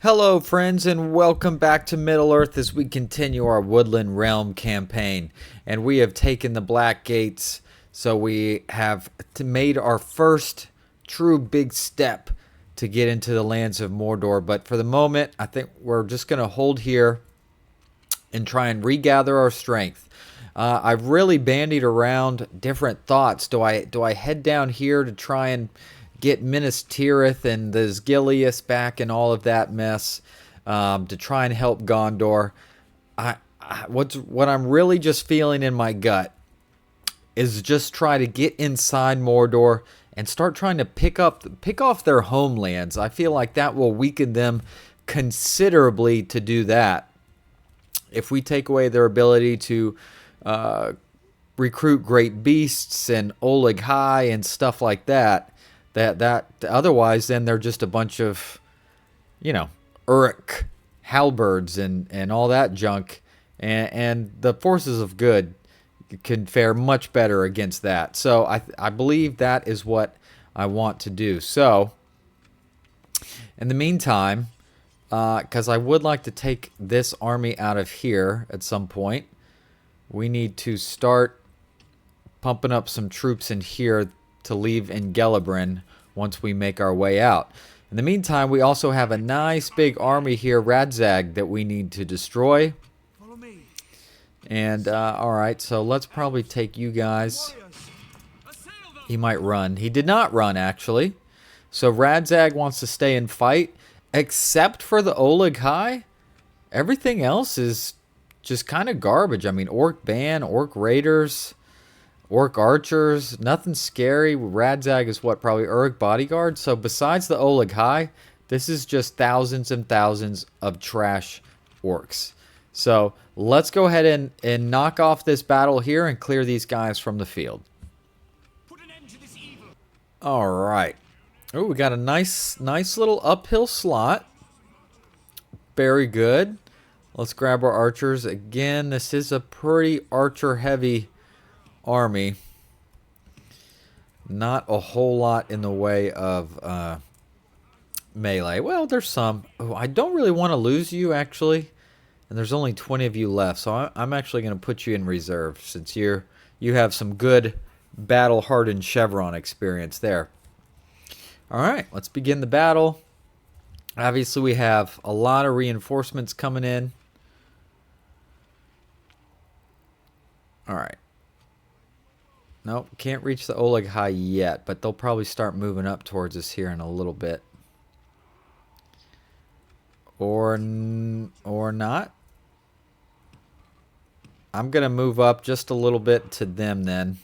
Hello friends and welcome back to Middle-earth as we continue our Woodland Realm campaign. And we have taken the Black Gates, so we have made our first true big step to get into the lands of Mordor. But for the moment, I think we're just going to hold here and try and regather our strength. I've really bandied around different thoughts. Do I head down here to try and get Minas Tirith and the Sgilius back and all of that mess, to try and help Gondor? What I'm really just feeling in my gut is just try to get inside Mordor and start trying to pick off their homelands. I feel like that will weaken them considerably to do that. If we take away their ability to recruit great beasts and Oleg High and stuff like that, that otherwise then they're just a bunch of, Uruk halberds and all that junk, and the forces of good can fare much better against that. So I believe that is what I want to do. So in the meantime, because I would like to take this army out of here at some point, we need to start pumping up some troops in here to leave in Gelebrin once we make our way out. In the meantime, we also have a nice big army here, Radzag, that we need to destroy. And, alright, so let's probably take you guys. He might run. He did not run, actually. So Radzag wants to stay and fight, except for the Oleg High. Everything else is just kind of garbage. I mean, Orc Band, Orc Raiders, Orc Archers, nothing scary. Radzag is what, probably Uruk Bodyguard? So besides the Oleg High, this is just thousands and thousands of trash orcs. So let's go ahead and knock off this battle here and clear these guys from the field. Put an end to this evil. All right. Oh, we got a nice little uphill slot. Very good. Let's grab our archers. Again, this is a pretty archer-heavy army. Not a whole lot in the way of melee. Well, there's some. Oh, I don't really want to lose you, actually. And there's only 20 of you left, so I'm actually going to put you in reserve since you have some good battle-hardened chevron experience there. All right, let's begin the battle. Obviously, we have a lot of reinforcements coming in. All right. Nope, can't reach the Oleg High yet, but they'll probably start moving up towards us here in a little bit. Or not. I'm going to move up just a little bit to them then.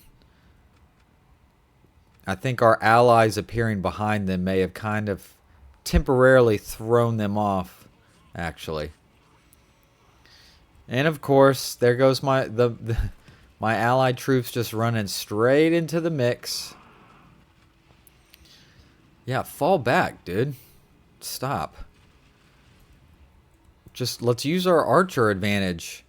I think our allies appearing behind them may have kind of temporarily thrown them off, actually. And of course, there goes my allied troops just running straight into the mix. Yeah, fall back, dude. Stop. Just let's use our archer advantage.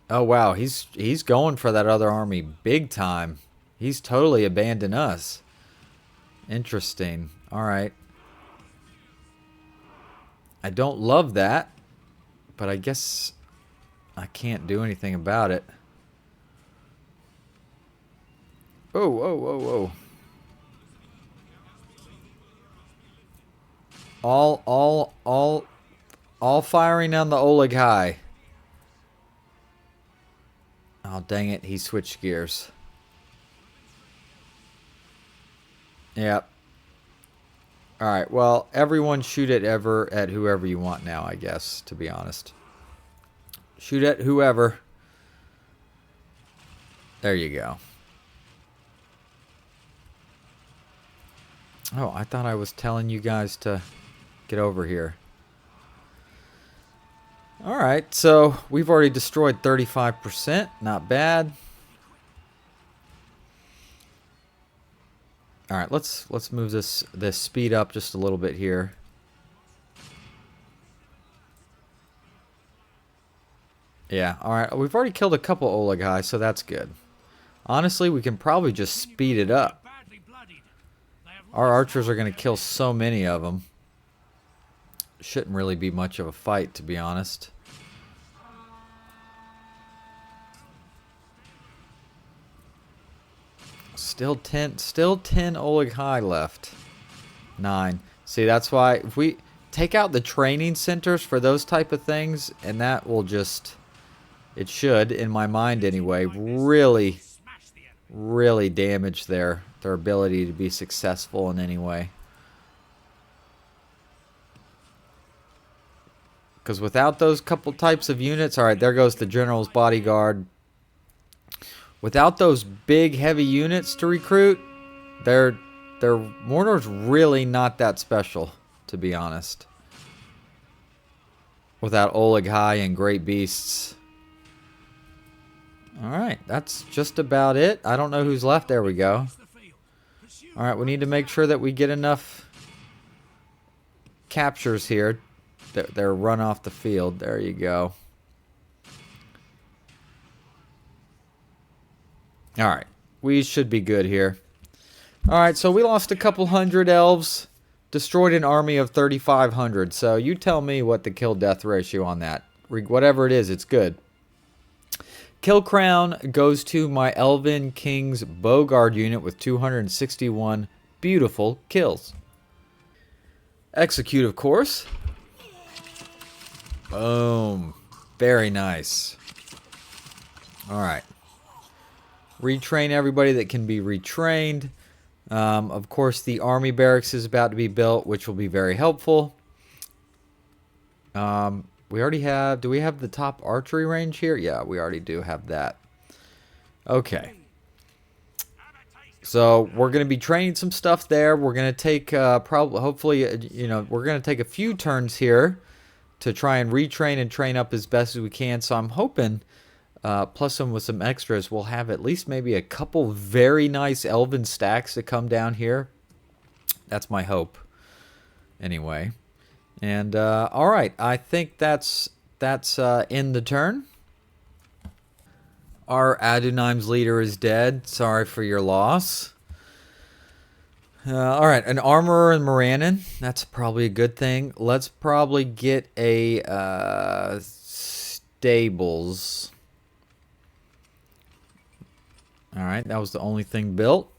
Oh wow, he's going for that other army big time. He's totally abandoned us. Interesting. All right. I don't love that, but I guess I can't do anything about it. Oh, whoa, whoa, whoa. All firing on the Oleg High. Oh, dang it. He switched gears. Yep. Alright, well, everyone shoot at whoever you want now, I guess, to be honest. Shoot at whoever. There you go. Oh, I thought I was telling you guys to get over here. Alright, so we've already destroyed 35%. Not bad. Alright, let's move this speed up just a little bit here. Yeah, alright. We've already killed a couple Oleg High, so that's good. Honestly, we can probably just speed it up. Our archers are going to kill so many of them. Shouldn't really be much of a fight, to be honest. Still 10 Oleg High left. 9. See, that's why if we take out the training centers for those type of things, and that will just, it should, in my mind anyway, really, really damage their ability to be successful in any way. Because without those couple types of units, alright, there goes the General's Bodyguard. Without those big, heavy units to recruit, Mordor's really not that special, to be honest. Without Oleg High and Great Beasts. Alright, that's just about it. I don't know who's left. There we go. Alright, we need to make sure that we get enough captures here. They're run off the field. There you go. Alright, we should be good here. Alright, so we lost a couple hundred elves. Destroyed an army of 3,500. So you tell me what the kill-death ratio on that. Whatever it is, it's good. Kill crown goes to my Elven King's Bowguard unit with 261 beautiful kills. Execute, of course. Boom. Very nice. Alright. Retrain everybody that can be retrained. Of course, the army barracks is about to be built, which will be very helpful. We already have... Do we have the top archery range here? Yeah, we already do have that. Okay. So, we're going to be training some stuff there. We're going to take, hopefully, we're going to take a few turns here to try and retrain and train up as best as we can. So, I'm hoping... plus some with some extras, we'll have at least maybe a couple very nice elven stacks to come down here. That's my hope. Anyway. And, alright. I think that's in the turn. Our Adunim's leader is dead. Sorry for your loss. Alright, an armorer in Morannon. That's probably a good thing. Let's probably get a stables. Alright, that was the only thing built.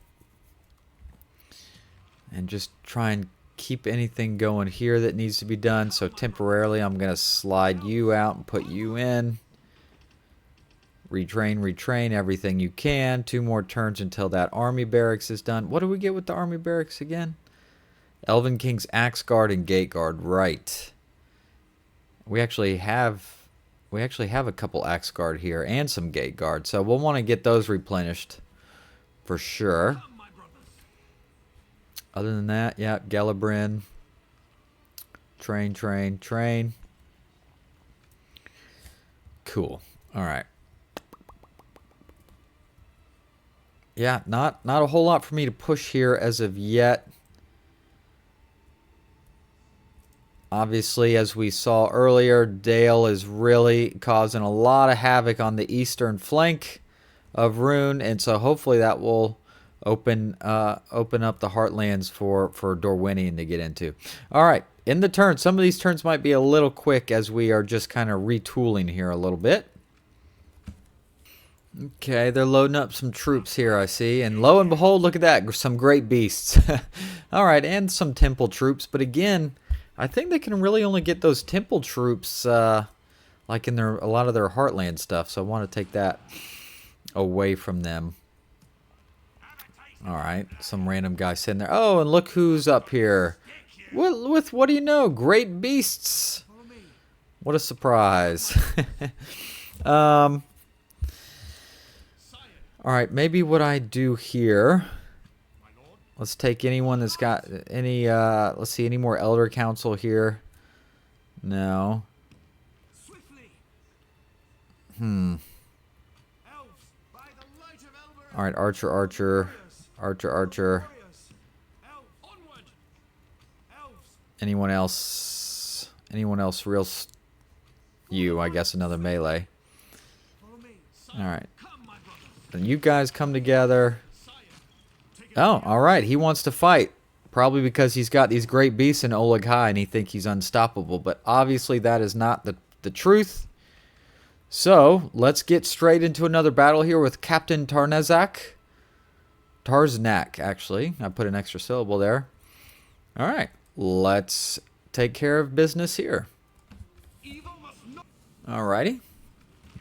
And just try and keep anything going here that needs to be done. So temporarily I'm going to slide you out and put you in. Retrain everything you can. 2 more turns until that army barracks is done. What do we get with the army barracks again? Elven King's Axe Guard and Gate Guard. Right. We actually have a couple Axe Guard here and some Gate Guard. So we'll want to get those replenished for sure. Other than that, yeah, Gelibrin. Train. Cool. Alright. Yeah, not a whole lot for me to push here as of yet. Obviously, as we saw earlier, Dale is really causing a lot of havoc on the eastern flank of Rune, and so hopefully that will open up the Heartlands for Dorwinion to get into. All right, in the turn, some of these turns might be a little quick as we are just kind of retooling here a little bit. Okay, they're loading up some troops here, I see. And lo and behold, look at that, some great beasts. All right, and some temple troops. But again, I think they can really only get those temple troops like in a lot of their Heartland stuff. So I want to take that away from them. All right, some random guy sitting there. Oh, and look who's up here. What do you know? Great beasts. What a surprise. All right, maybe what I do here, let's take anyone that's got any, let's see, any more Elder Council here? No. All right, Archer. Anyone else? Real? You, I guess, another melee. All right. Then you guys come together. Oh, all right. He wants to fight. Probably because he's got these great beasts in Oleg High and he thinks he's unstoppable. But obviously that is not the truth. So, let's get straight into another battle here with Captain Tarznak, actually. I put an extra syllable there. Alright, let's take care of business here. Alrighty.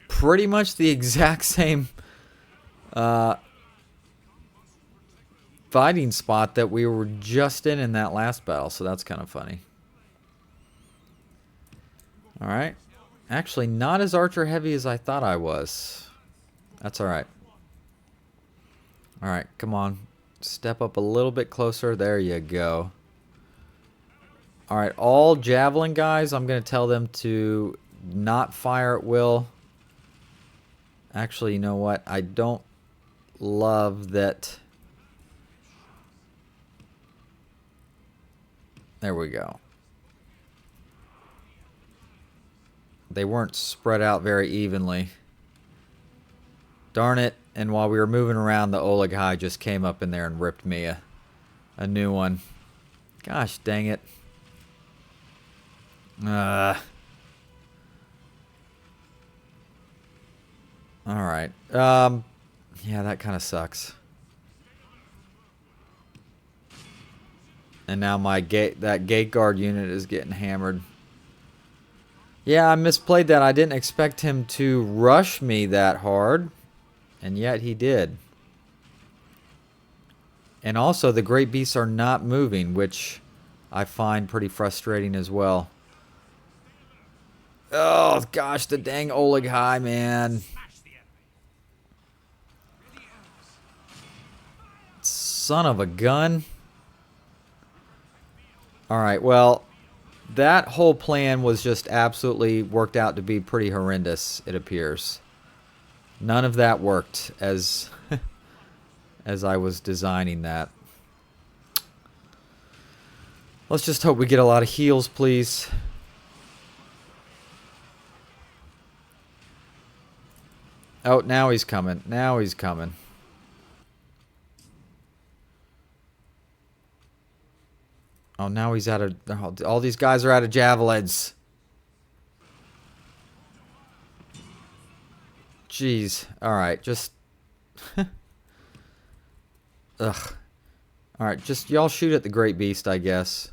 Pretty much the exact same fighting spot that we were just in that last battle, so that's kind of funny. Alright. Actually, not as archer heavy as I thought I was. That's alright. Alright, come on. Step up a little bit closer. There you go. Alright, all javelin guys, I'm going to tell them to not fire at will. Actually, you know what? I don't love that. There we go. They weren't spread out very evenly. Darn it. And while we were moving around, the Oleg High just came up in there and ripped me a new one. Gosh dang it. Alright. Yeah, that kind of sucks. And now that gate guard unit is getting hammered. Yeah, I misplayed that. I didn't expect him to rush me that hard. And yet he did. And also the great beasts are not moving, which I find pretty frustrating as well. Oh gosh, the dang Oleg High, man. Son of a gun. Alright, well, that whole plan was just absolutely worked out to be pretty horrendous, it appears. None of that worked as as I was designing that. Let's just hope we get a lot of heals, please. Oh, now he's coming. Now he's coming. Oh, now he's out of... All these guys are out of javelins. Jeez. Alright, just... Ugh. Alright, just y'all shoot at the great beast, I guess.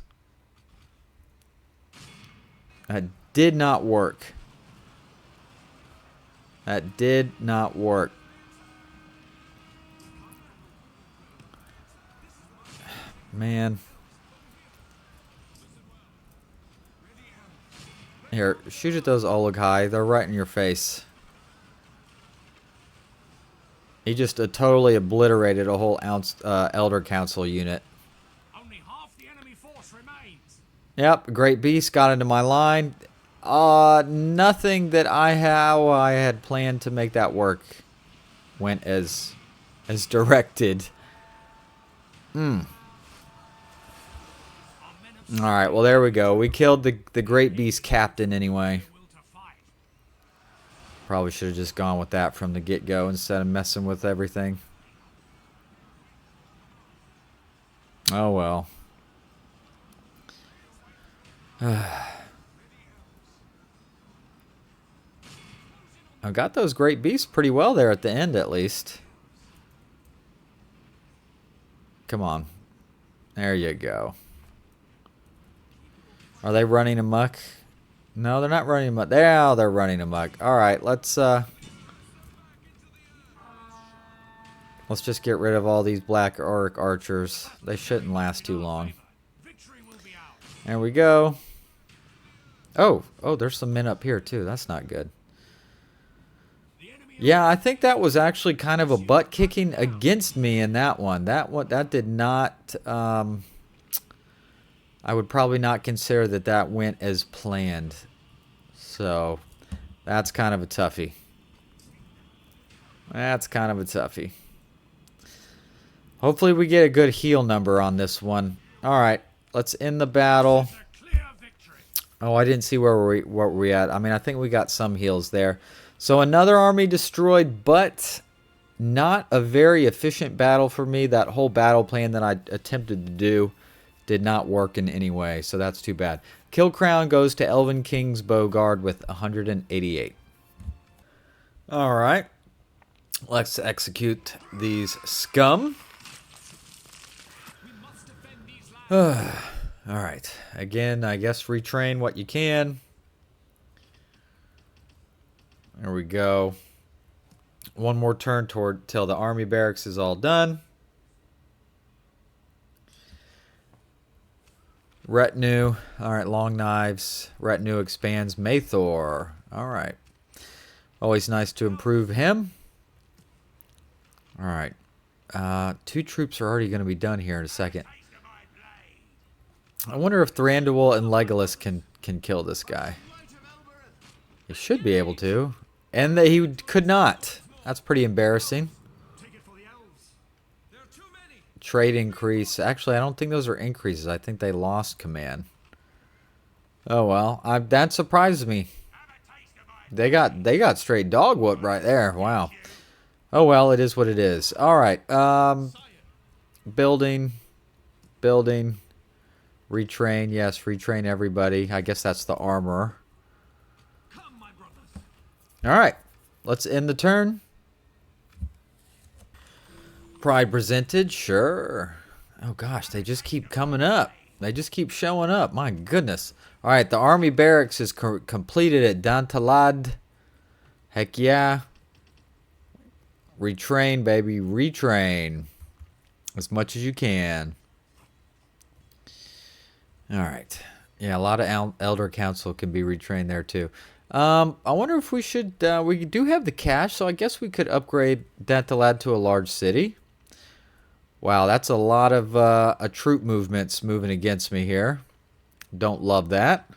That did not work. That did not work. Man. Here, shoot at those Oleg High. They're right in your face. He just totally obliterated a whole Elder Council unit. Only half the enemy force remains. Yep, Great Beast got into my line. Nothing that I had planned to make that work went as directed. Alright, well there we go. We killed the Great Beast captain anyway. Probably should have just gone with that from the get-go instead of messing with everything. Oh well. I got those Great Beasts pretty well there at the end, at least. Come on. There you go. Are they running amok? No, they're not running amok. They're running amok. Alright, let's just get rid of all these black orc archers. They shouldn't last too long. There we go. Oh, there's some men up here too. That's not good. Yeah, I think that was actually kind of a butt kicking against me in that one. That did not I would probably not consider that went as planned. So, that's kind of a toughie. That's kind of a toughie. Hopefully we get a good heal number on this one. Alright, let's end the battle. Oh, I didn't see where were we at. I mean, I think we got some heals there. So another army destroyed, but not a very efficient battle for me. That whole battle plan that I attempted to do Did not work in any way, so that's too bad. Kill crown goes to Elven King's Bowguard with 188. Alright. Let's execute these scum. Alright. Again, I guess retrain what you can. There we go. One more turn till the army barracks is all done. Retinue. Alright, long knives. Retinue expands. Mathor. Alright. Always nice to improve him. Alright. 2 troops are already going to be done here in a second. I wonder if Thranduil and Legolas can kill this guy. He should be able to. And he could not. That's pretty embarrassing. Trade increase. Actually, I don't think those are increases. I think they lost command. Oh well, that surprised me. They got straight dog whoop right there. Wow. Oh well, it is what it is. All right. Building. Retrain. Yes, retrain everybody. I guess that's the armor. All right. Let's end the turn. Pride presented, sure. Oh gosh, they just keep coming up. They just keep showing up. My goodness. All right, the army barracks is completed at Dantalad. Heck yeah. Retrain, baby. Retrain. As much as you can. All right. Yeah, a lot of Elder Council can be retrained there too. I wonder if we should... we do have the cash, so I guess we could upgrade Dantalad to a large city. Wow, that's a lot of troop movements moving against me here. Don't love that.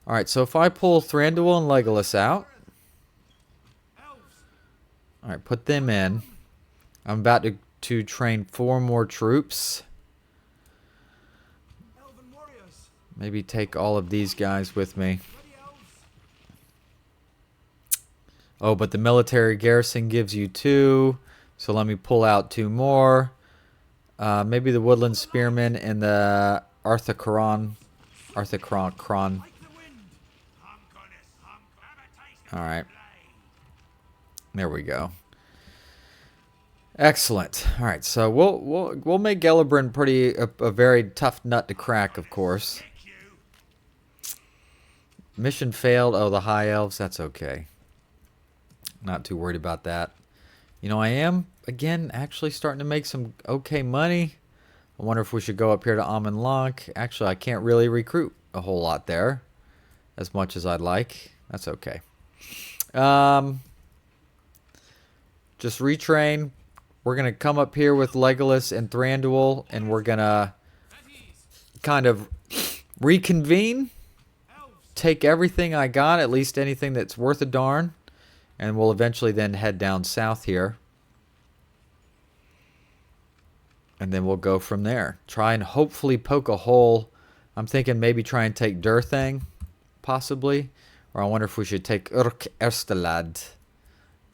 Alright, so if I pull Thranduil and Legolas out. Alright, put them in. I'm about to train 4 more troops. Maybe take all of these guys with me. Oh, but the military garrison gives you 2. So let me pull out 2 more. Maybe the Woodland Spearmen and the Arthakron. Alright. There we go. Excellent. Alright, so we'll make Gellibrand a very tough nut to crack, of course. Mission failed. Oh, the High Elves. That's okay. Not too worried about that. You know, I am, again, actually starting to make some okay money. I wonder if we should go up here to Amon Lanc. Actually, I can't really recruit a whole lot there. As much as I'd like. That's okay. Just retrain. We're going to come up here with Legolas and Thranduil. And we're going to kind of reconvene. Take everything I got. At least anything that's worth a darn. And we'll eventually then head down south here. And then we'll go from there. Try and hopefully poke a hole. I'm thinking maybe try and take Durthang, possibly. Or I wonder if we should take Erstalad.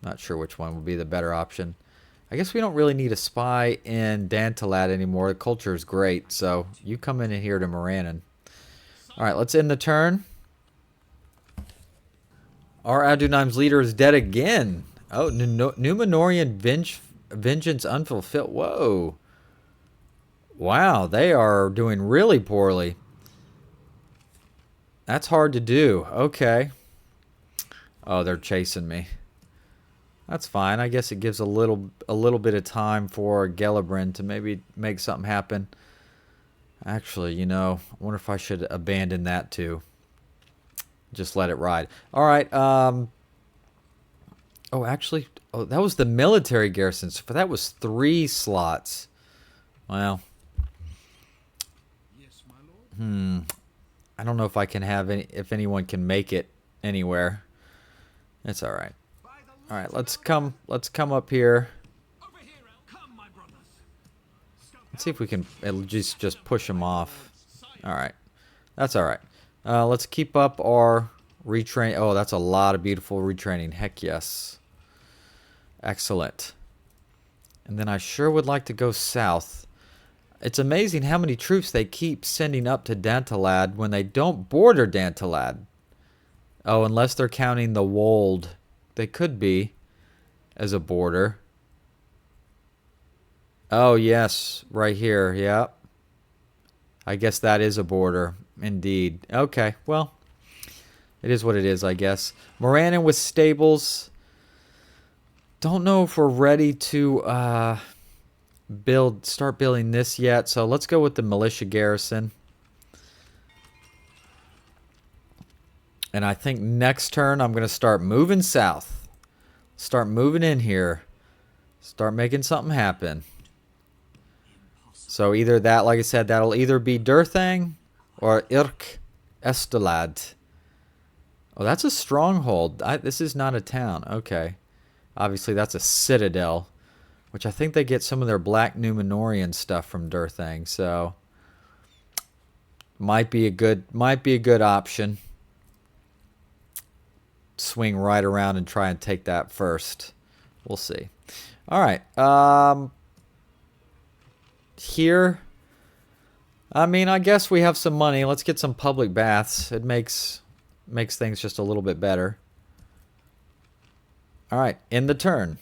Not sure which one would be the better option. I guess we don't really need a spy in Dantalad anymore. The culture is great. So you come in here to Morannon. Alright, let's end the turn. Our Adunim's leader is dead again. Oh, Numenorian vengeance unfulfilled. Whoa. Wow, they are doing really poorly. That's hard to do. Okay. Oh, they're chasing me. That's fine. I guess it gives a little bit of time for Gellibrand to maybe make something happen. Actually, you know, I wonder if I should abandon that too. Just let it ride. All right. Oh, actually, that was the military garrison. So that was 3 slots. Well, I don't know if I can have any. If anyone can make it anywhere. It's all right. All right. Let's come up here. Let's see if we can at least just push them off. All right. That's all right. Let's keep up our retrain. Oh, that's a lot of beautiful retraining. Heck yes. Excellent. And then I sure would like to go south. It's amazing how many troops they keep sending up to Dantalad when they don't border Dantalad. Oh, unless they're counting the Wold. They could be as a border. Oh, yes. Right here. Yep. I guess that is a border. Indeed. Okay. Well, it is what it is, I guess. Morannon with stables. Don't know if we're ready to start building this yet. So let's go with the militia garrison. And I think next turn I'm going to start moving south. Start moving in here. Start making something happen. So either that, like I said, that'll either be Durthang or Irk Estelad. Oh, that's a stronghold. This is not a town. Okay. Obviously, that's a citadel, which I think they get some of their Black Numenorian stuff from Durthang. So might be a good option. Swing right around and try and take that first. We'll see. All right. Here, I mean, I guess we have some money. Let's get some public baths. It makes things just a little bit better. All right, end the turn.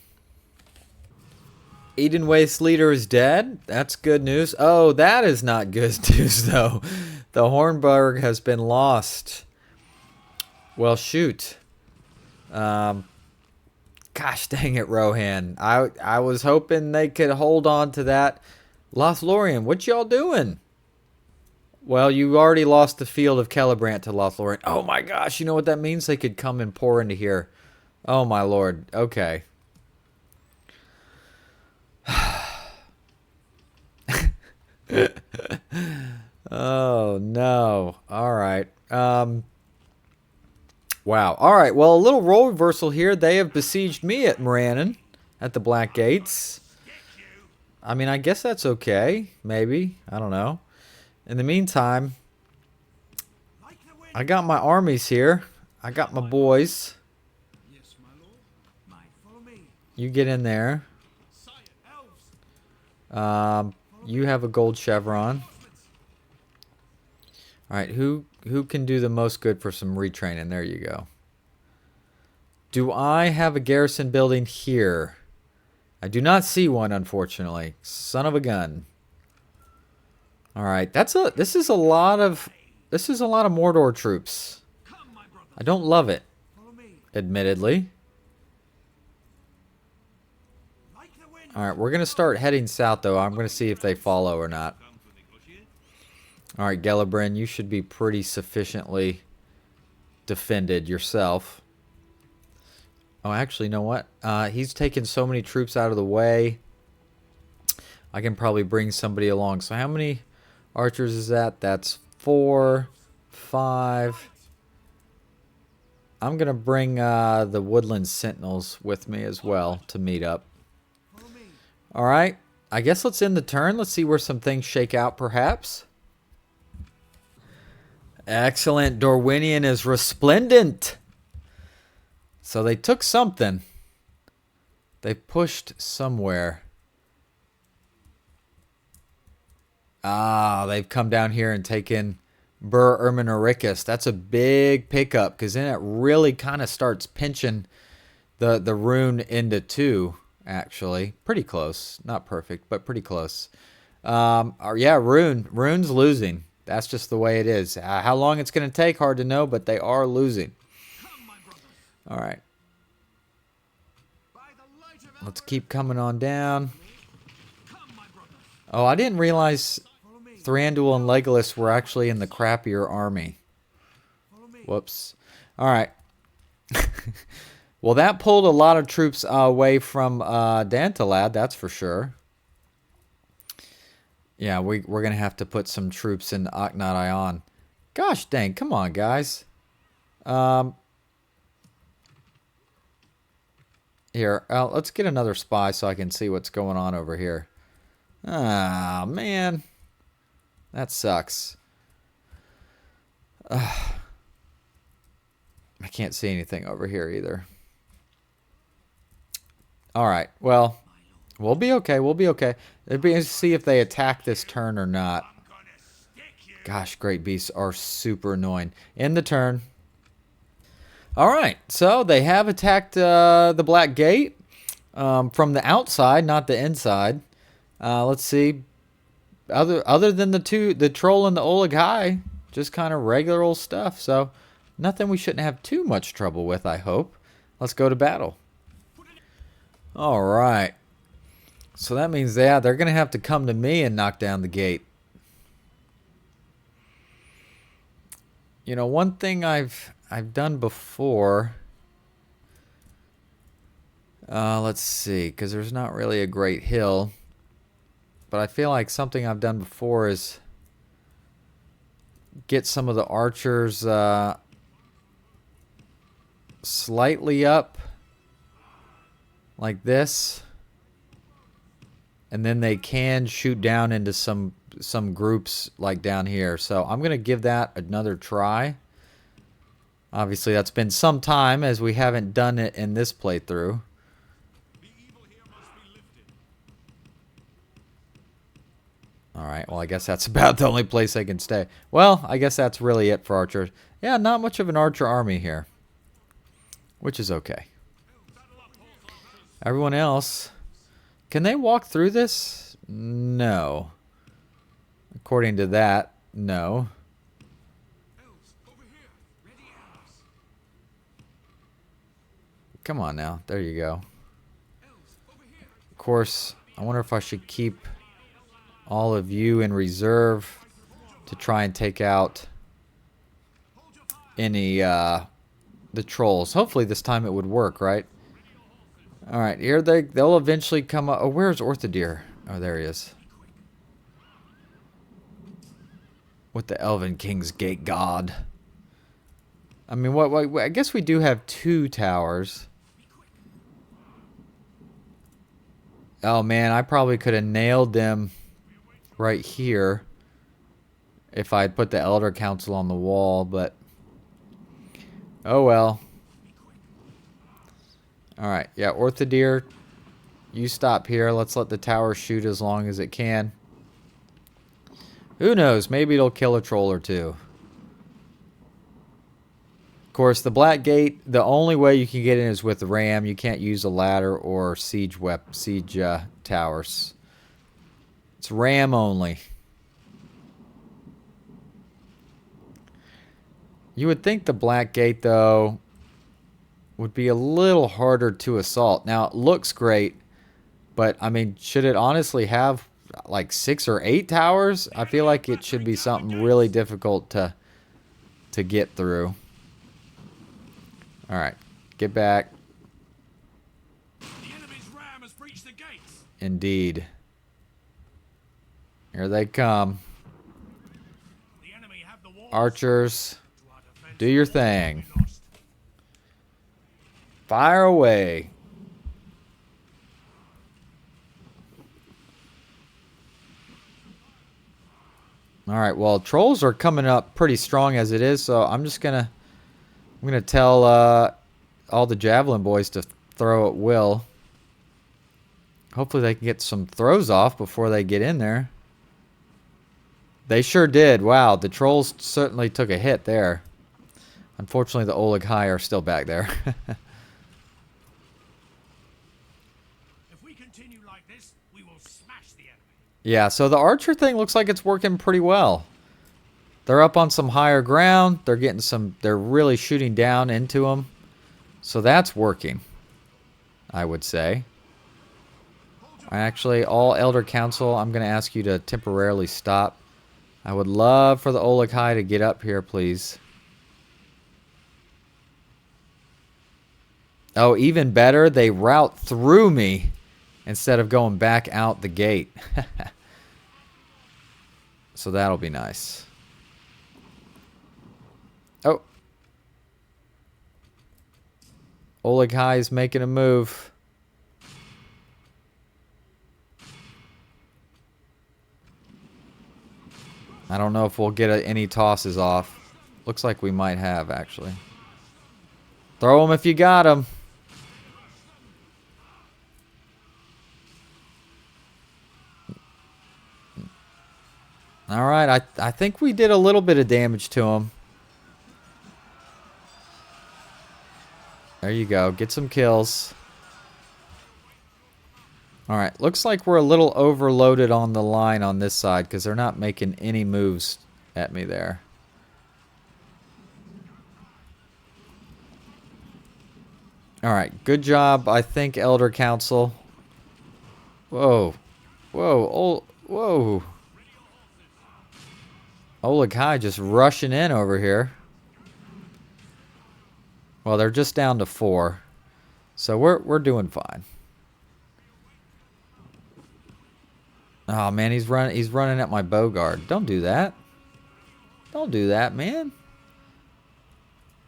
Eden Waste leader is dead. That's good news. Oh, that is not good news, though. The Hornburg has been lost. Well, shoot. Gosh dang it, Rohan. I was hoping they could hold on to that. Lothlórien, what y'all doing? Well, you already lost the field of Celebrant to Lothlórien. Oh my gosh, you know what that means? They could come and pour into here. Oh my lord. Okay. Oh no. All right. Wow. All right. Well, a little role reversal here. They have besieged me at Morannon at the Black Gates. I mean, I guess that's okay. Maybe. I don't know. In the meantime, I got my armies here. I got my boys. You get in there. You have a gold chevron. Alright, who can do the most good for some retraining? There you go. Do I have a garrison building here? I do not see one, unfortunately. Son of a gun. All right, this is a lot of Mordor troops. I don't love it, admittedly. All right, we're gonna start heading south, though. I'm gonna see if they follow or not. All right, Gellibrand, you should be pretty sufficiently defended yourself. Oh, actually, you know what? He's taken so many troops out of the way. I can probably bring somebody along. So how many archers is that? That's 4, 5. I'm going to bring the Woodland Sentinels with me as well to meet up. All right. I guess let's end the turn. Let's see where some things shake out, perhaps. Excellent. Dorwinion is resplendent. So they took something. They pushed somewhere. Ah, they've come down here and taken Bur Erminoricus. That's a big pickup, because then it really kind of starts pinching the rune into two, actually. Pretty close. Not perfect, but pretty close. Yeah, Rune's losing. That's just the way it is. How long it's going to take, hard to know, but they are losing. All right. Let's keep coming on down. Oh, I didn't realize Thranduil and Legolas were actually in the crappier army. Whoops. All right. Well, that pulled a lot of troops away from Dantalad, that's for sure. Yeah, we're going to have to put some troops in Aknat Ion. Gosh dang, come on, guys. Here, let's get another spy so I can see what's going on over here. Ah, man. That sucks. I can't see anything over here either. Alright, well, We'll be okay. We'll be okay. It'd be interesting to see if they attack this turn or not. Gosh, great beasts are super annoying. In the turn. All right. So they have attacked the Black Gate from the outside, not the inside. Let's see. Other than the troll and the Oleg High, just kind of regular old stuff. So nothing we shouldn't have too much trouble with, I hope. Let's go to battle. All right. So that means, yeah, they're going to have to come to me and knock down the gate. You know, one thing I've done before. Let's see, because there's not really a great hill. But I feel like something I've done before is get some of the archers slightly up like this, and then they can shoot down into some groups like down here. So I'm gonna give that another try. Obviously that's been some time, as we haven't done it in this playthrough. Alright, well I guess that's about the only place I can stay. Well, I guess that's really it for archers. Yeah, not much of an archer army here, which is okay. Everyone else, can they walk through this? No. According to that, no. Come on now, there you go. Of course, I wonder if I should keep all of you in reserve to try and take out any the trolls. Hopefully this time it would work, right? All right, here they'll eventually come up. Oh, where's Orthodeer? Oh, there he is. With the Elven King's Gate God. I mean, what I guess we do have 2 towers. Oh man, I probably could have nailed them right here if I'd put the Elder Council on the wall, but oh well. Alright, yeah, Orthodeer, you stop here. Let's let the tower shoot as long as it can. Who knows? Maybe it'll kill a troll or 2. Of course, the Black Gate, the only way you can get in is with ram. You can't use a ladder or siege towers. It's ram only. You would think the Black Gate, though, would be a little harder to assault. Now, it looks great, but, I mean, should it honestly have, like, 6 or 8 towers? I feel like it should be something really difficult to get through. Alright, get back. The enemy's ram has breached the gates. Indeed. Here they come. The enemy have the walls. Archers, do your thing. Fire away. Alright, well, trolls are coming up pretty strong as it is, so I'm gonna tell all the javelin boys to throw at will. Hopefully they can get some throws off before they get in there. They sure did. Wow, the trolls certainly took a hit there. Unfortunately, the Oleg High are still back there. If we continue like this, we will smash the enemy. Yeah, so the archer thing looks like it's working pretty well. They're up on some higher ground. They're getting they're really shooting down into them. So that's working, I would say. Actually, all Elder Council, I'm going to ask you to temporarily stop. I would love for the Oleg High to get up here, please. Oh, even better, they route through me instead of going back out the gate. So that'll be nice. Oh. Oleg High is making a move. I don't know if we'll get any tosses off. Looks like we might have, actually. Throw them if you got them. Alright, I think we did a little bit of damage to him. There you go. Get some kills. Alright, looks like we're a little overloaded on the line on this side because they're not making any moves at me there. Alright, good job, I think, Elder Council. Whoa. Whoa. Oh, whoa. Olakai just rushing in over here. Well, they're just down to 4. So we're doing fine. Oh man, he's running at my bow guard. Don't do that. Don't do that, man.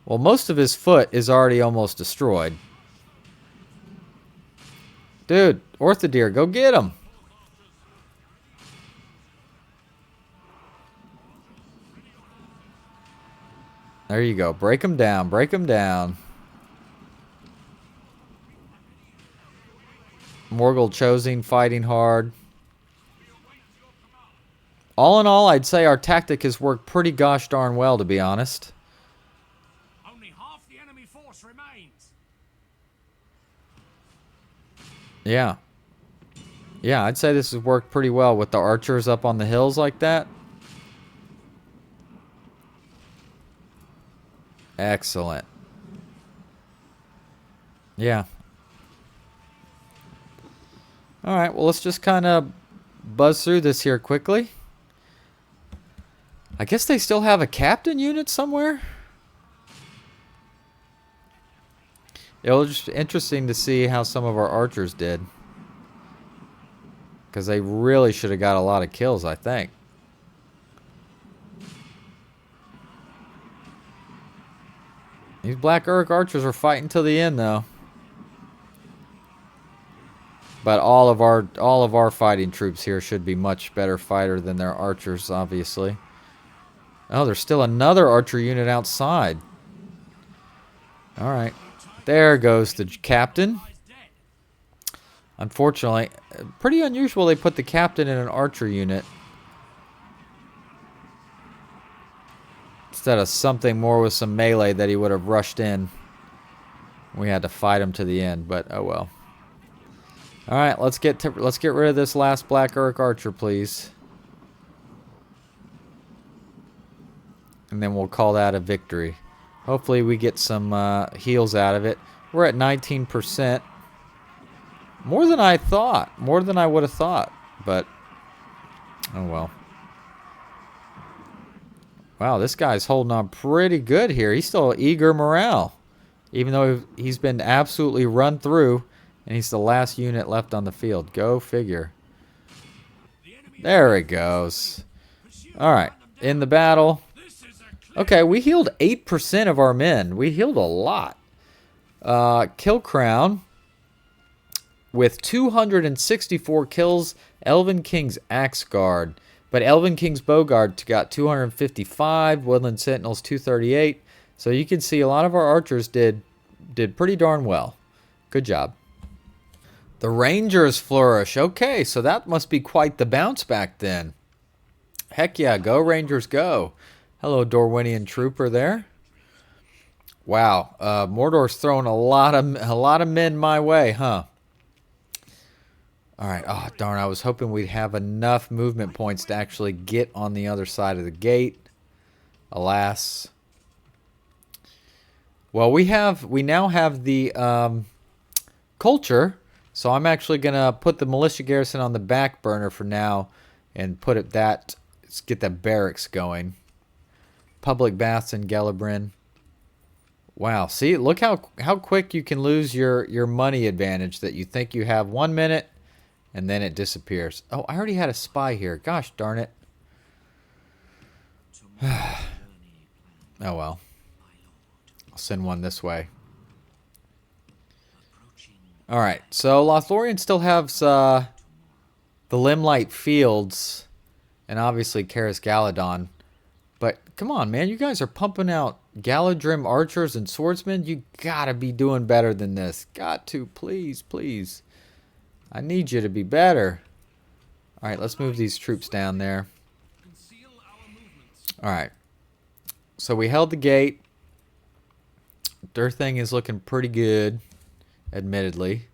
Well, most of his foot is already almost destroyed. Dude, Orthodeer, go get him. There you go. Break him down. Break him down. Morgul Chosen fighting hard. All in all, I'd say our tactic has worked pretty gosh darn well, to be honest. Only half the enemy force remains. Yeah. Yeah, I'd say this has worked pretty well with the archers up on the hills like that. Excellent. Yeah. Alright, well, let's just kind of buzz through this here quickly. I guess they still have a captain unit somewhere. It was just interesting to see how some of our archers did. Because they really should have got a lot of kills, I think. These Black Uruk archers are fighting till the end, though. But all of our fighting troops here should be much better fighter than their archers, obviously. Oh, there's still another archer unit outside. All right, there goes the captain. Unfortunately, pretty unusual they put the captain in an archer unit instead of something more with some melee that he would have rushed in. We had to fight him to the end, but oh well. All right, let's get rid of this last Black Uruk archer, please, and then we'll call that a victory. Hopefully, we get some heals out of it. We're at 19%. More than I thought. More than I would have thought. But, oh well. Wow, this guy's holding on pretty good here. He's still eager morale. Even though he's been absolutely run through. And he's the last unit left on the field. Go figure. There it goes. Alright, in the battle. Okay, we healed 8% of our men. We healed a lot. Kill Crown. With 264 kills, Elven King's Axe Guard. But Elven King's Bowguard got 255, Woodland Sentinels 238. So you can see a lot of our archers did pretty darn well. Good job. The Rangers flourish. Okay, so that must be quite the bounce back then. Heck yeah, go Rangers go. Hello, Dorwinian Trooper there. Wow, Mordor's throwing a lot of men my way, huh? Alright, oh darn, I was hoping we'd have enough movement points to actually get on the other side of the gate. Alas. Well, we now have the culture, so I'm actually going to put the militia garrison on the back burner for now and let's get the barracks going. Public baths in Gelebrin. Wow, see, look how quick you can lose your money advantage that you think you have 1 minute. And then it disappears. Oh, I already had a spy here. Gosh darn it. Oh, well. I'll send one this way. Alright, so Lothlórien still has the Limelight Fields. And obviously Karis Galadon. But, come on, man. You guys are pumping out Galadrim archers and swordsmen. You gotta be doing better than this. Got to. Please, please. I need you to be better. Alright, let's move these troops down there. All right. So we held the gate. Their thing is looking pretty good, admittedly.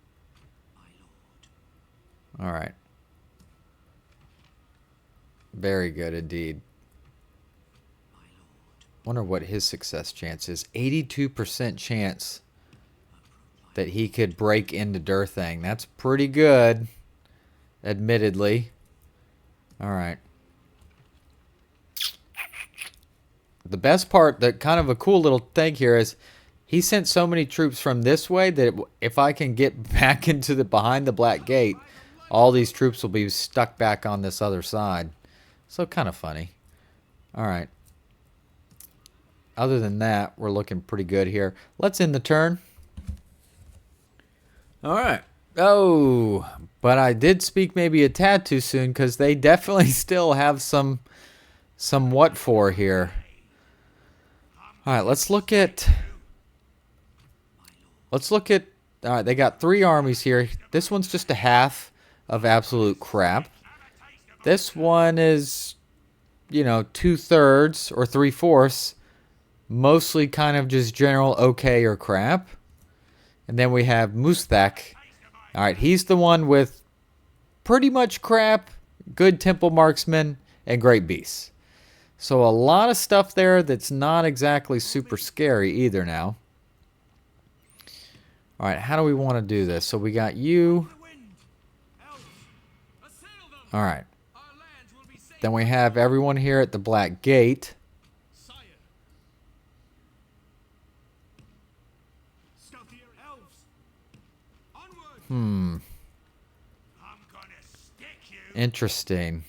All right. Very good indeed. Wonder what his success chance is. 82% chance that he could break into Durthang. That's pretty good, admittedly. All right. The best part, that kind of a cool little thing here is he sent so many troops from this way that if I can get back into the behind the Black Gate, all these troops will be stuck back on this other side. So kind of funny. All right. Other than that, we're looking pretty good here. Let's end the turn. All right. Oh, but I did speak maybe a tad too soon because they definitely still have some what for here. All right, let's look at. All right, they got 3 armies here. This one's just a half of absolute crap. This one is, you know, 2/3 or 3/4, mostly kind of just general okay or crap. And then we have Musthak. All right, he's the one with pretty much crap, good temple marksman, and great beasts. So a lot of stuff there that's not exactly super scary either now. All right, how do we want to do this? So we got you. All right. Then we have everyone here at the Black Gate. Interesting.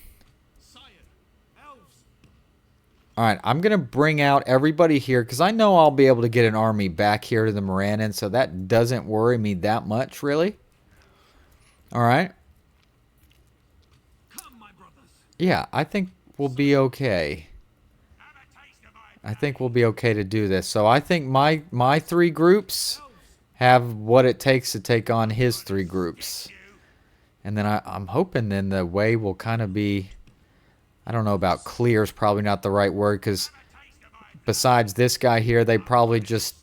All right, I'm going to bring out everybody here because I know I'll be able to get an army back here to the Morannon, so that doesn't worry me that much, really. All right. Yeah, I think we'll be okay. I think we'll be okay to do this. So I think my 3 groups have what it takes to take on his 3 groups. And then I'm hoping then the way will kind of be... I don't know about clear is probably not the right word because besides this guy here, they probably just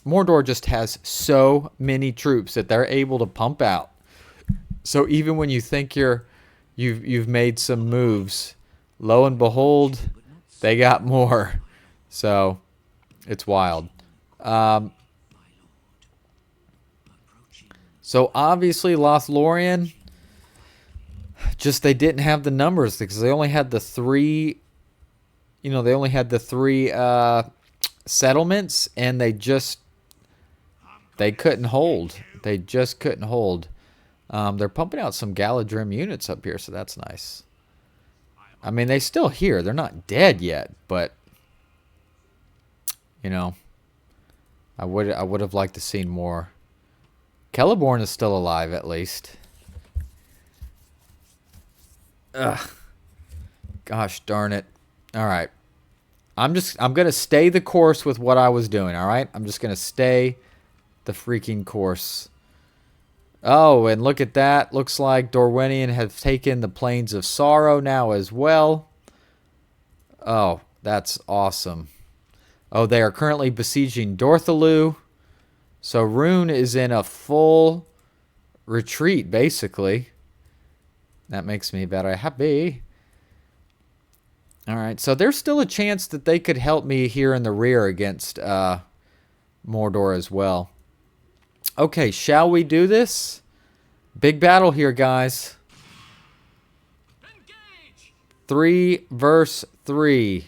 Mordor just has so many troops that they're able to pump out. So even when you think you've made some moves, lo and behold, they got more. So it's wild. So obviously Lothlórien, just they didn't have the numbers because they only had the 3, you know, they only had the 3 settlements, and they couldn't hold. They just couldn't hold. They're pumping out some Galadrim units up here, so that's nice. I mean, they still here. They're not dead yet, but you know, I would have liked to seen more. Celeborn is still alive at least. Ugh. Gosh darn it. All right. I'm going to stay the course with what I was doing, all right? I'm just going to stay the freaking course. Oh, and look at that. Looks like Dorwinion has taken the Plains of Sorrow now as well. Oh, that's awesome. Oh, they are currently besieging Dorthalu. So Rune is in a full retreat, basically. That makes me very happy. All right, so there's still a chance that they could help me here in the rear against Mordor as well. Okay, shall we do this? Big battle here, guys. Engage! 3 versus 3.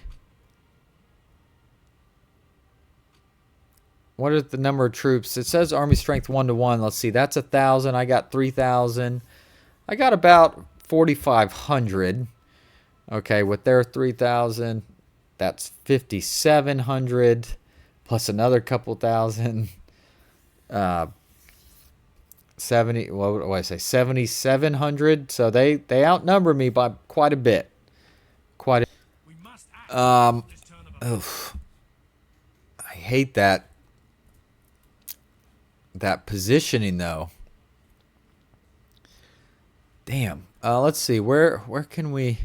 What is the number of troops? It says army strength 1-to-1. Let's see, that's 1,000. I got 3,000. I got about 4,500. Okay, with their 3,000, that's 5,700 plus another couple thousand. 70. What do I say? 7,700. So they outnumber me by quite a bit. Oof. I hate that positioning though. Damn. Let's see. Where can we?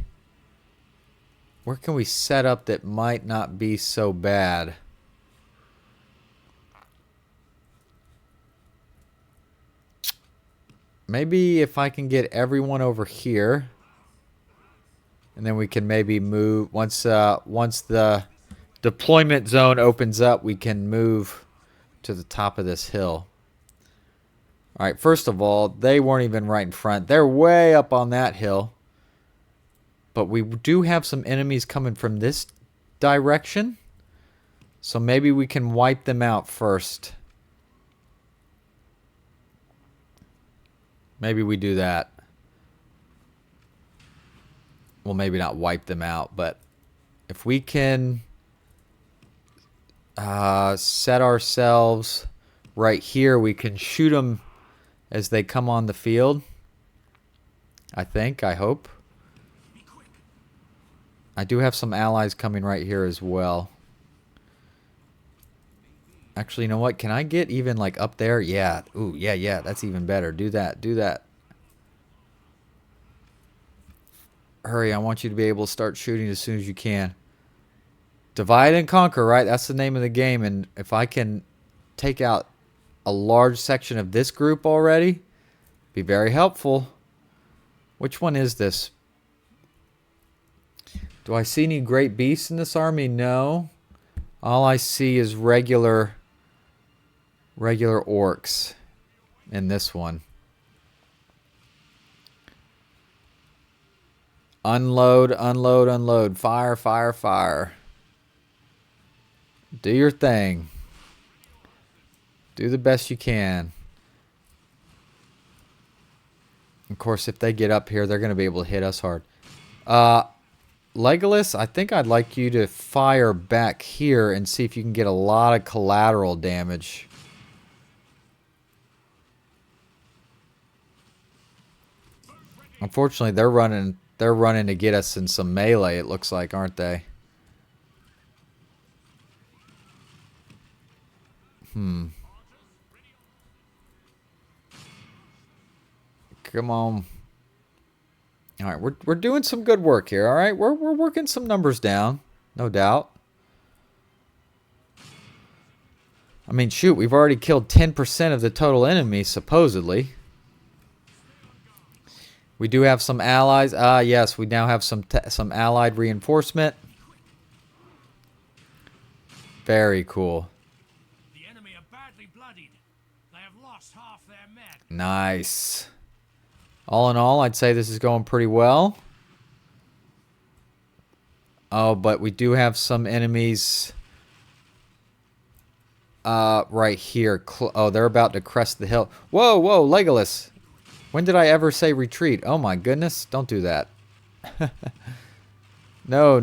Where can we set up that might not be so bad? Maybe if I can get everyone over here, and then we can maybe move once the deployment zone opens up, we can move to the top of this hill. All right, first of all, they weren't even right in front. They're way up on that hill. But we do have some enemies coming from this direction. So maybe we can wipe them out first. Maybe we do that. Well, maybe not wipe them out, but if we can set ourselves right here, we can shoot them as they come on the field. I think, I hope. I do have some allies coming right here as well. Actually, you know what? Can I get even like up there? Yeah. Ooh, yeah. That's even better. Do that. Do that. Hurry, I want you to be able to start shooting as soon as you can. Divide and conquer, right? That's the name of the game. And if I can take out a large section of this group already, be very helpful. Which one is this? Do I see any great beasts in this army? No. All I see is regular orcs in this one. Unload, unload, unload. Fire, fire, fire. Do your thing. Do the best you can. Of course, if they get up here, they're going to be able to hit us hard. Legolas, I think I'd like you to fire back here and see if you can get a lot of collateral damage. Unfortunately, they're running to get us in some melee, it looks like, aren't they? Come on. All right, we're doing some good work here, all right? We're working some numbers down, no doubt. I mean, shoot, we've already killed 10% of the total enemy, supposedly. We do have some allies. Yes, we now have some allied reinforcement. Very cool. The enemy are badly bloodied. They have lost half their men. Nice. All in all, I'd say this is going pretty well. Oh, but we do have some enemies right here. Oh, they're about to crest the hill. Whoa, whoa, Legolas. When did I ever say retreat? Oh my goodness, don't do that. No.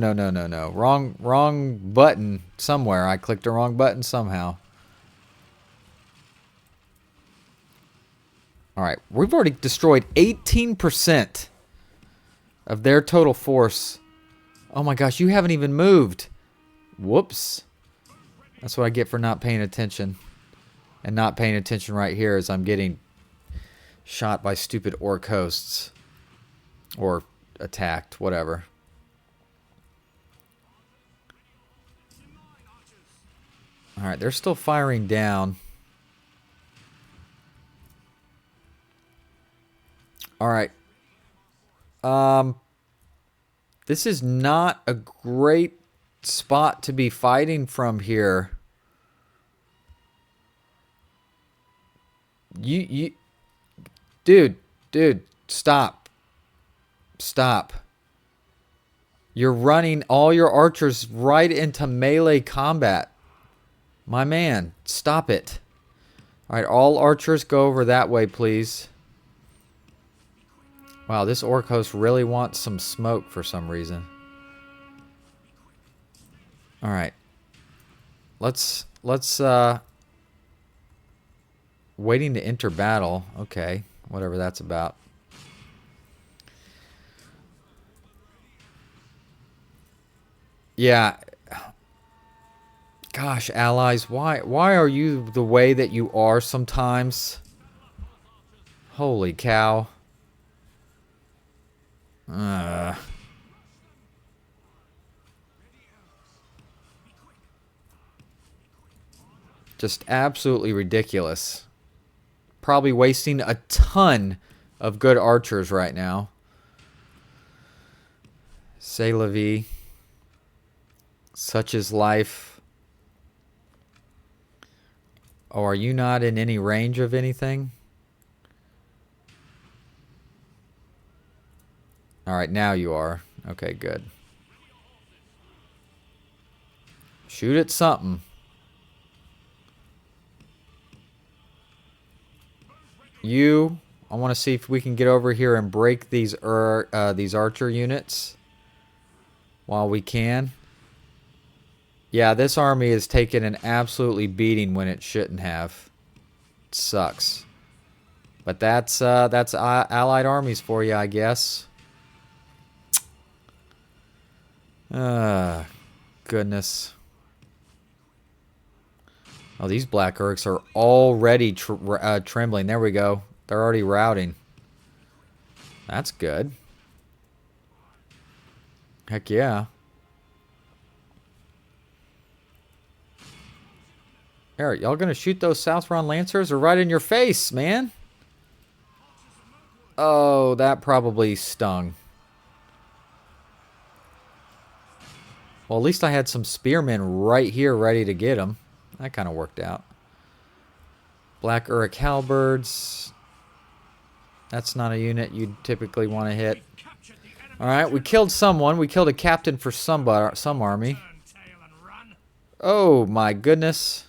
Wrong button somewhere. I clicked the wrong button somehow. Alright, we've already destroyed 18% of their total force. Oh my gosh, you haven't even moved. Whoops. That's what I get for not paying attention. And not paying attention right here as I'm getting shot by stupid orc hosts. Or attacked, whatever. Alright, they're still firing down. Alright. This is not a great spot to be fighting from here. Dude, stop. Stop. You're running all your archers right into melee combat. My man, stop it. Alright, all archers go over that way, please. Wow, this orc host really wants some smoke for some reason. Alright. Let's waiting to enter battle. Okay, whatever that's about. Yeah. Gosh, allies, why are you the way that you are sometimes? Holy cow. Just absolutely ridiculous. Probably wasting a ton of good archers right now. C'est la vie. Such is life. Oh, are you not in any range of anything? Alright, now you are. Okay, good. Shoot at something. You, I want to see if we can get over here and break these archer units while we can. Yeah, this army has taken an absolutely beating when it shouldn't have. It sucks. But that's allied armies for you, I guess. Goodness. Oh, these black orcs are already trembling. There we go. They're already routing. That's good. Heck yeah. Eric, y'all gonna shoot those Southron Lancers? Or right in your face, man? Oh, that probably stung. Well, at least I had some spearmen right here ready to get them. That kind of worked out. Black Uruk halberds. That's not a unit you'd typically want to hit. Alright, we killed someone. We killed a captain for some army. Oh my goodness.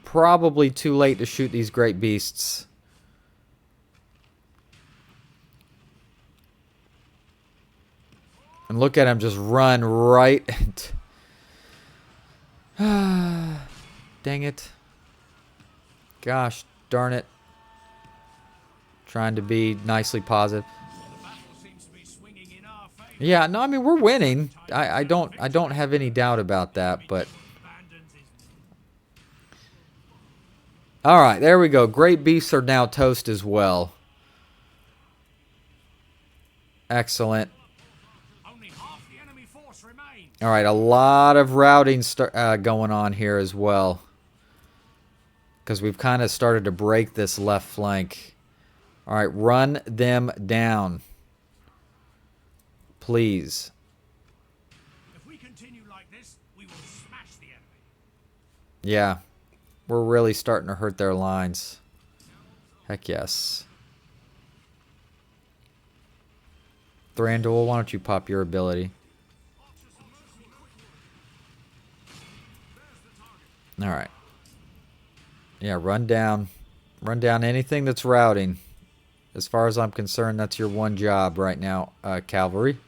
Probably too late to shoot these great beasts. And look at him just run right. Dang it. Gosh darn it. Trying to be nicely positive. Yeah, no, I mean we're winning. I don't have any doubt about that, but alright, there we go. Great beasts are now toast as well. Excellent. Alright, a lot of routing going on here as well. Because we've kind of started to break this left flank. Alright, run them down. Please. If we continue like this, we will smash the enemy. Yeah. We're really starting to hurt their lines. Heck yes. Thranduil, why don't you pop your ability? Alright. Yeah, run down. Run down anything that's routing. As far as I'm concerned, that's your one job right now, cavalry.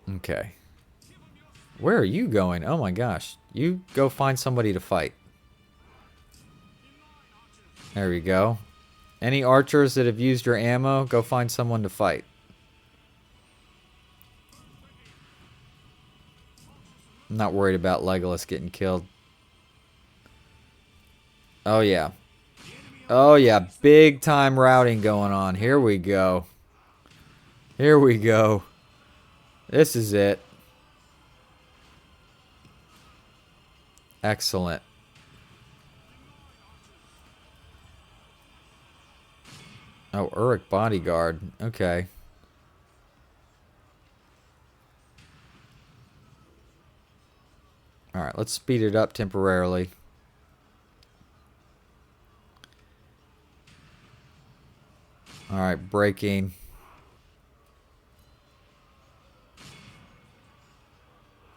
Okay. Where are you going? Oh my gosh. You go find somebody to fight. There we go. Any archers that have used your ammo, go find someone to fight. I'm not worried about Legolas getting killed. Oh yeah. Oh yeah, big time routing going on. Here we go. Here we go. This is it. Excellent. Oh, Uruk bodyguard. Okay. Alright, let's speed it up temporarily. Alright, breaking.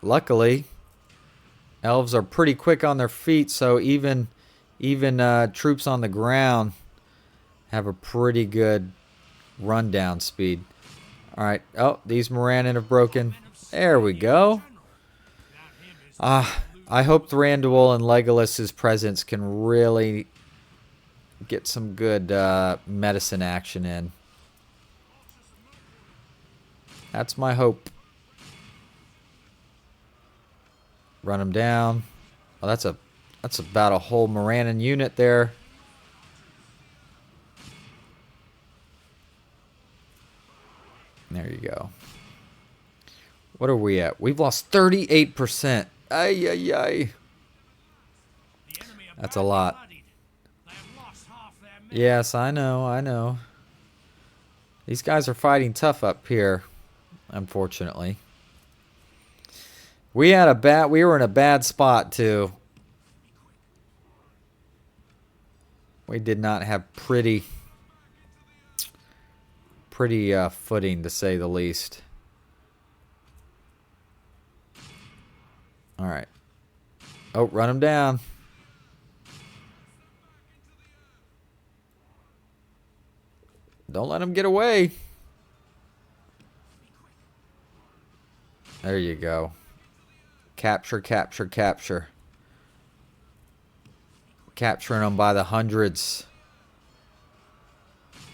Luckily, elves are pretty quick on their feet, so even troops on the ground have a pretty good rundown speed. Alright, oh, these Morannon have broken. There we go. I hope Thranduil and Legolas's presence can really get some good medicine action in. That's my hope. Run them down. Oh, that's about a whole Morannon unit there. There you go. What are we at? We've lost 38%. Ay, ay, ay. That's a lot. Yes, I know, I know. These guys are fighting tough up here, unfortunately. We were in a bad spot too. We did not have pretty footing, to say the least. All right. Oh, run him down. Don't let him get away. There you go. Capture, capture, capture. Capturing them by the hundreds.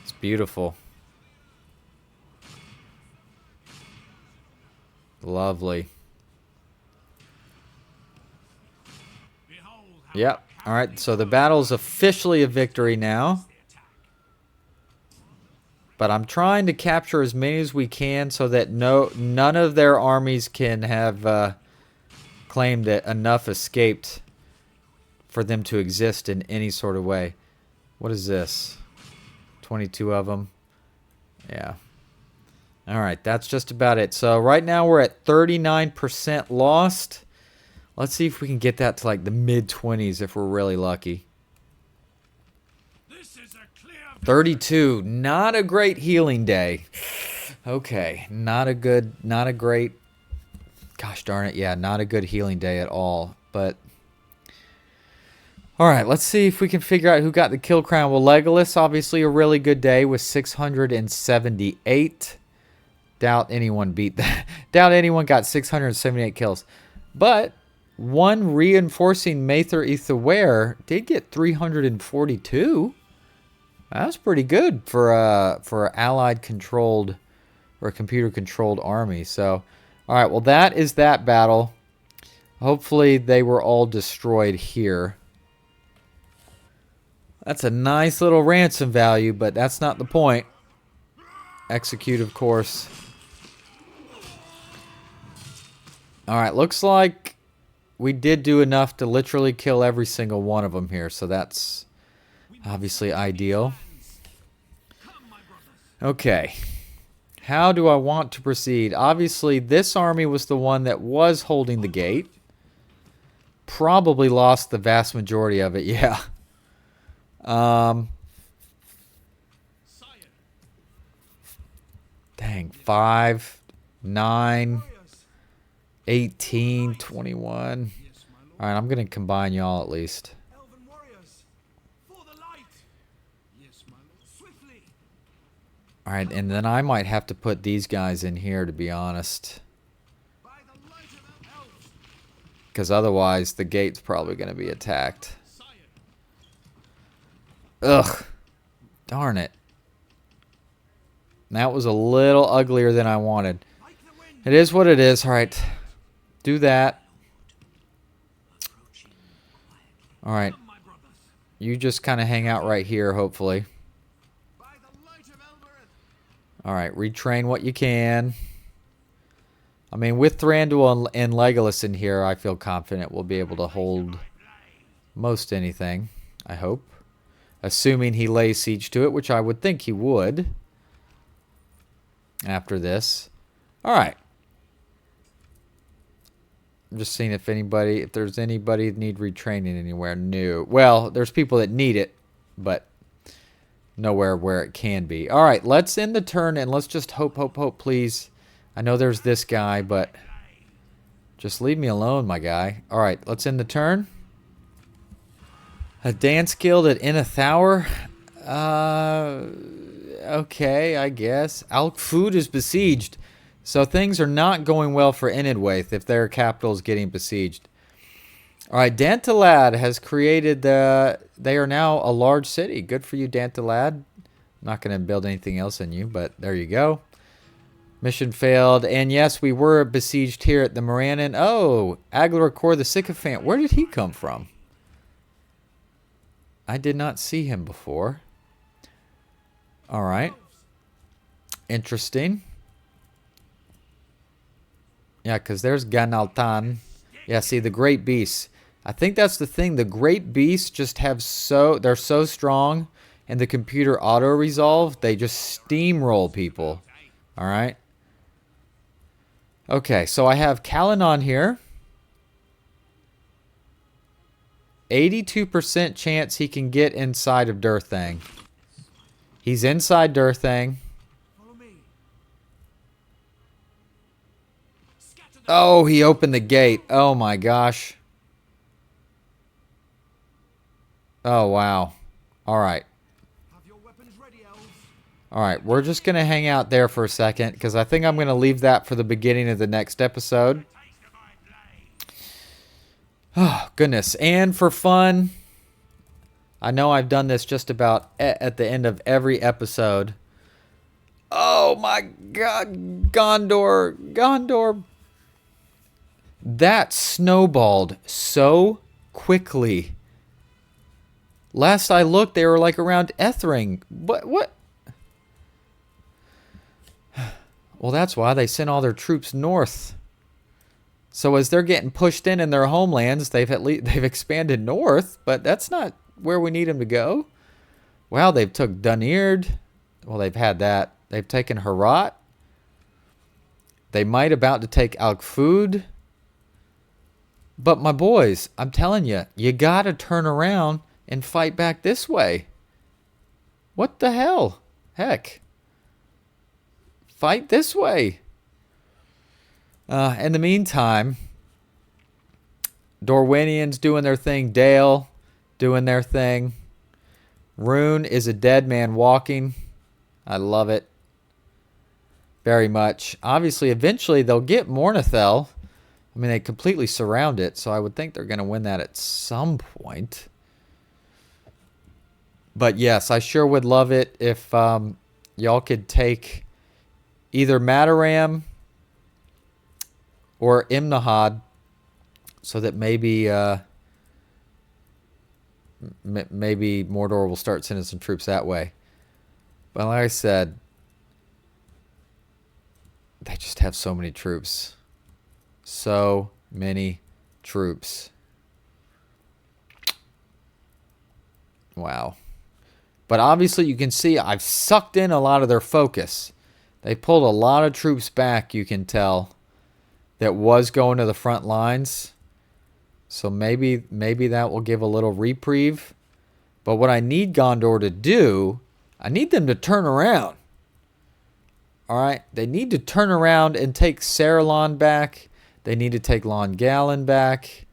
It's beautiful. Lovely. Yep. All right, so the battle's officially a victory now. But I'm trying to capture as many as we can so that none of their armies can have claimed that enough escaped for them to exist in any sort of way. What is this? 22 of them. Yeah. All right, that's just about it. So right now we're at 39% lost. Let's see if we can get that to like the mid-20s if we're really lucky. 32. Not a great healing day. Okay, not a great, gosh darn it, yeah, not a good healing day at all. But all right, let's see if we can figure out who got the kill crown. Well, Legolas, obviously a really good day with 678. Doubt anyone beat that. Doubt anyone got 678 kills. But one reinforcing Mather Etherware did get 342. That's pretty good for an allied controlled or computer controlled army. So, all right, well that is that battle. Hopefully they were all destroyed here. That's a nice little ransom value, but that's not the point. Execute, of course. All right, looks like we did do enough to literally kill every single one of them here, so that's obviously ideal. Okay. How do I want to proceed? Obviously, this army was the one that was holding the gate. Probably lost the vast majority of it, yeah. Dang, 5, 9, 18, 21. All right, I'm going to combine y'all at least. All right, and then I might have to put these guys in here, to be honest. Because otherwise, the gate's probably going to be attacked. Ugh. Darn it. That was a little uglier than I wanted. It is what it is. All right. Do that. All right. You just kind of hang out right here, hopefully. All right. Retrain what you can. I mean, with Thranduil and Legolas in here, I feel confident we'll be able to hold most anything, I hope. Assuming he lays siege to it, which I would think he would. After this. Alright. I'm just seeing if there's anybody that need retraining anywhere new. Well, there's people that need it, but nowhere where it can be. Alright, let's end the turn and let's just hope, please. I know there's this guy, but just leave me alone, my guy. Alright, let's end the turn. A dance guild at Inathour? Okay, I guess. Alkfood is besieged. So things are not going well for Inidwaith if their capital is getting besieged. Alright, Dantalad has created they are now a large city. Good for you, Dantalad. I'm not going to build anything else in you, but there you go. Mission failed. And yes, we were besieged here at the Morannon. Oh, Aglarcor the Sycophant. Where did he come from? I did not see him before. Alright. Interesting. Yeah, because there's Ganaltan. Yeah, see, the great beasts. I think that's the thing. The great beasts just have they're so strong, and the computer auto-resolve, they just steamroll people. All right. Okay, so I have Callan on here. 82% chance he can get inside of Durthang. He's inside Durthang. Follow me. Scatter them. Oh, he opened the gate. Oh my gosh. Oh, wow. All right. Have your weapons ready, elves. All right, we're just going to hang out there for a second because I think I'm going to leave that for the beginning of the next episode. Taste of my blade. Oh, goodness. And for fun, I know I've done this just about at the end of every episode. Oh my God, Gondor, Gondor. That snowballed so quickly. Last I looked, they were like around Ethring. What? Well, that's why they sent all their troops north. So as they're getting pushed in their homelands, they've expanded north, but that's not where we need them to go. Wow, they've took Dunird. Well, they've had that. They've taken Herat. They might about to take Alkfud. But my boys, I'm telling you, you gotta turn around and fight back this way. What the hell? Heck. Fight this way. In the meantime, Dorwinians doing their thing. Dale doing their thing. Rune is a dead man walking. I love it. Very much. Obviously, eventually they'll get Mornithel. I mean, they completely surround it, so I would think they're going to win that at some point. But yes, I sure would love it if y'all could take either Mataram or Imnahad, so that maybe maybe Mordor will start sending some troops that way. But like I said, they just have so many troops. So many troops. Wow. But obviously you can see I've sucked in a lot of their focus. They pulled a lot of troops back, you can tell, that was going to the front lines. So maybe that will give a little reprieve. But what I need Gondor to do, I need them to turn around. All right? They need to turn around and take Saruman back. They need to take Lon Gallon back.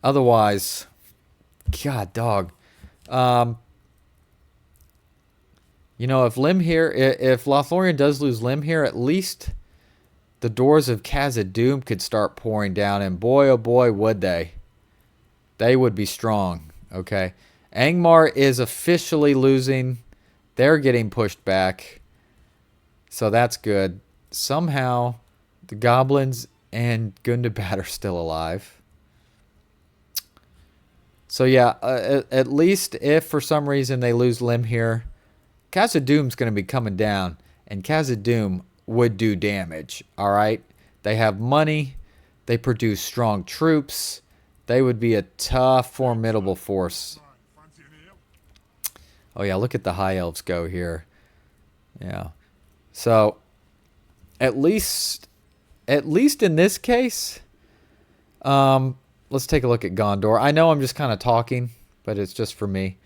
Otherwise, God, dog. You know, if Lothlórien does lose Limhir, at least the doors of Khazad-dûm could start pouring down, and boy, oh boy, would they. They would be strong, okay? Angmar is officially losing. They're getting pushed back. So that's good. Somehow, the goblins and Gundabad are still alive. So yeah, at least if for some reason they lose Limhir, Khazad-dûm's going to be coming down, and Khazad-dûm would do damage, all right? They have money. They produce strong troops. They would be a tough, formidable force. Oh, yeah, look at the High Elves go here. Yeah. So, at least in this case, let's take a look at Gondor. I know I'm just kind of talking, but it's just for me.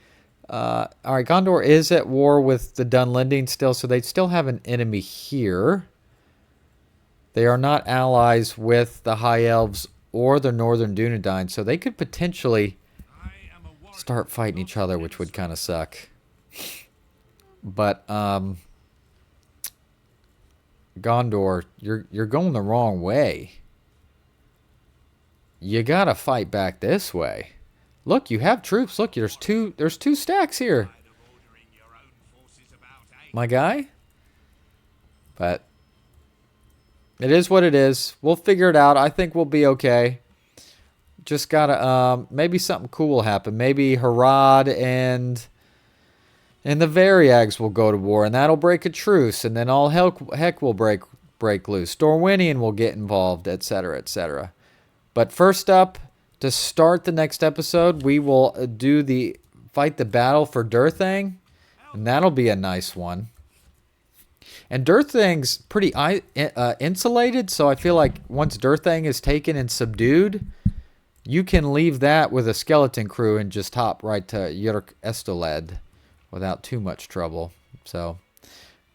All right, Gondor is at war with the Dunlending still, so they still have an enemy here. They are not allies with the High Elves or the Northern Dunedain, so they could potentially start fighting each other, which would kind of suck. But Gondor, you're going the wrong way. You gotta fight back this way. Look, you have troops. Look, there's two stacks here. My guy? But it is what it is. We'll figure it out. I think we'll be okay. Just gotta maybe something cool will happen. Maybe Harad and the Variags will go to war, and that'll break a truce, and then all heck will break break loose. Dorwinian will get involved, etc., etc. But first up, to start the next episode, we will fight the battle for Durthang, and that'll be a nice one. And Durthang's pretty insulated, so I feel like once Durthang is taken and subdued, you can leave that with a skeleton crew and just hop right to Yurk Estoled without too much trouble. So,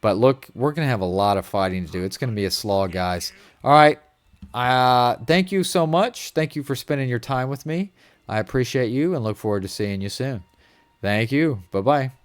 but look, we're going to have a lot of fighting to do. It's going to be a slog, guys. All right. Thank you so much. Thank you for spending your time with me. I appreciate you and look forward to seeing you soon. Thank you. Bye-bye.